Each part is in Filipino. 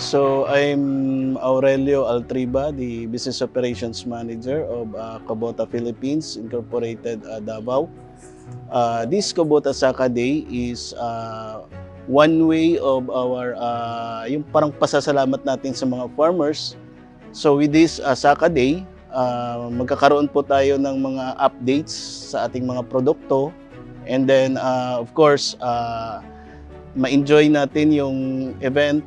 So I'm Aurelio Altriba, the Business Operations Manager of Kubota Philippines Incorporated, Davao. This Kubota Saka Day is one way of our yung parang pasasalamat natin sa mga farmers. So with this Saka Day, magkakaroon po tayo ng mga updates sa ating mga produkto, and then of course ma-enjoy natin yung event,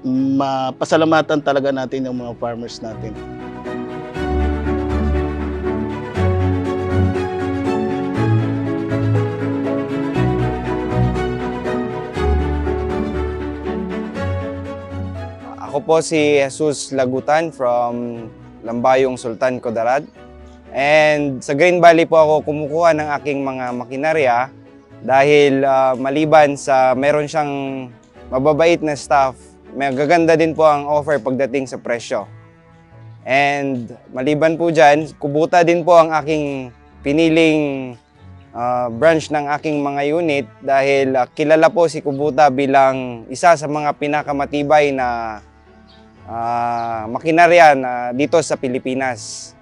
mapasalamatan talaga natin yung mga farmers natin. Ako po si Jesus Lagutan from Lambayong, Sultan Kudarat. And sa Green Valley po ako kumukuha ng aking mga makinarya dahil maliban sa meron siyang mababait na staff, may gaganda din po ang offer pagdating sa presyo. And maliban po dyan, Kubota din po ang aking piniling branch ng aking mga unit dahil kilala po si Kubota bilang isa sa mga pinakamatibay na makinarya na dito sa Pilipinas.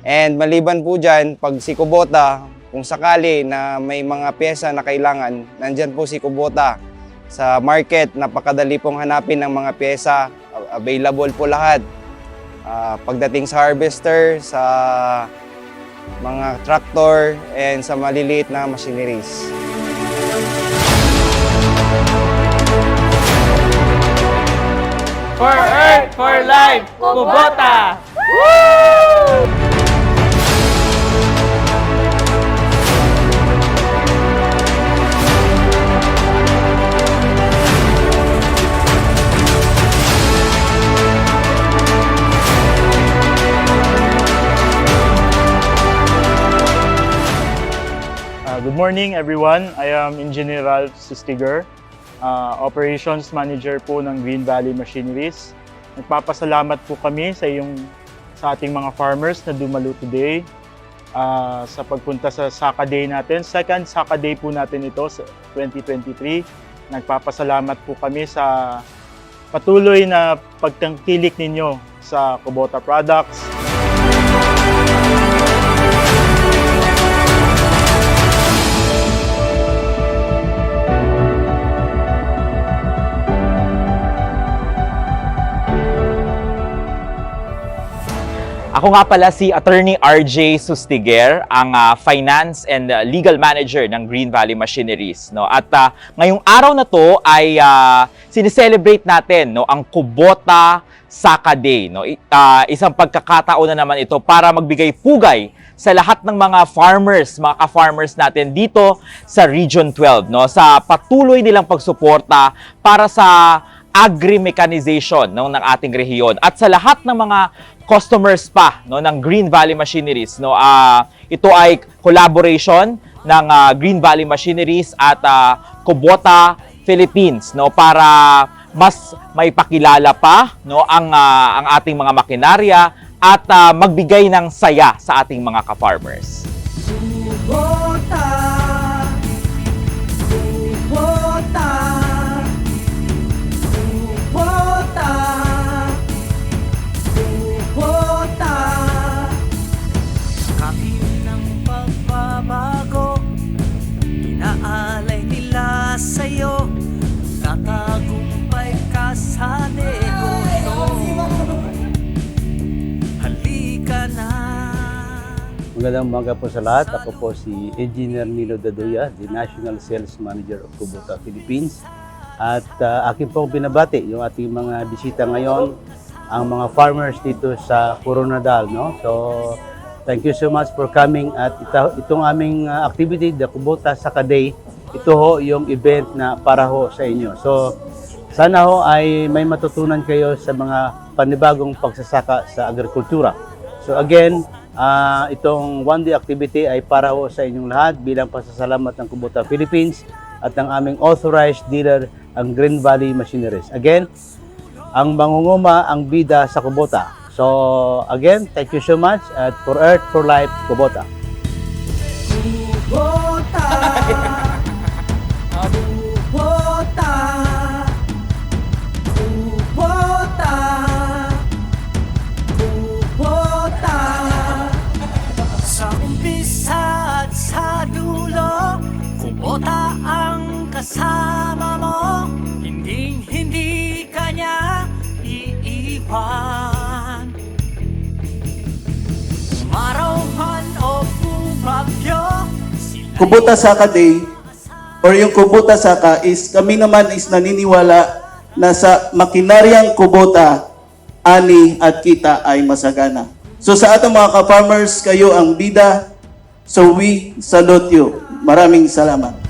And maliban po dyan, pag si Kubota, kung sakali na may mga pyesa na kailangan, nandyan po si Kubota sa market. Napakadali pong hanapin ng mga pyesa, available po lahat. Pagdating sa harvester, sa mga tractor, and sa maliliit na machineries. For Earth, for Life, Kubota! Woo! Good morning everyone. I am Engineer Ralph Sustiger, Operations Manager po ng Green Valley Machineries. Nagpapasalamat po kami sa ating mga farmers na dumalo today sa pagpunta sa Saka Day natin. Second Saka Day po natin ito sa 2023. Nagpapasalamat po kami sa patuloy na pagtangkilik ninyo sa Kubota products. Ako nga pala si Attorney RJ Sustiger, ang Finance and Legal Manager ng Green Valley Machineries. No? At ngayong araw na to ay sineselebrate natin, no, ang Kubota Saka Day. No? Isang pagkakataon na naman ito para magbigay pugay sa lahat ng mga farmers, mga ka-farmers natin dito sa Region 12. No? Sa patuloy nilang pagsuporta para sa agri-mechanization, no, ng ating rehiyon at sa lahat ng mga customers pa, no, ng Green Valley Machineries. No, ito ay collaboration ng Green Valley Machineries at Kubota Philippines, no, para mas may pakilala pa, no, ang ating mga makinarya at magbigay ng saya sa ating mga ka-farmers. Kubota, Kubota, Kubota, Kubota. Kapit ng pagbabago, inaalay nila sa'yo, tatagumpay ka sa negosyo. Halika na. Magandang umaga po sa lahat. Ako po si Engineer Nino Daduya, the National Sales Manager of Kubota Philippines. At akin pong binabati yung ating mga bisita ngayon, ang mga farmers dito sa Coronadal. No? So, thank you so much for coming. At itong aming activity, the Kubota Saka Day, ito ho yung event na para ho sa inyo. So, sana ho ay may matutunan kayo sa mga panibagong pagsasaka sa agrikultura. So again, itong one-day activity ay para ho sa inyong lahat bilang pasasalamat ng Kubota Philippines at ng aming authorized dealer, ang Green Valley Machineries. Again, ang mangunguma ang bida sa Kubota. So again, thank you so much at for Earth, for Life, Kubota. Kubota, Kubota, Kubota. kasama mo, hindi ka niya iiwan. Umaraw man o bumagyo, Kubota Saka Day or yung Kubota Saka is kami naman is naniniwala na sa makinaryang kubota, ani at kita ay masagana. So sa atong mga ka-farmers, kayo ang bida. So we salute you. Maraming salamat.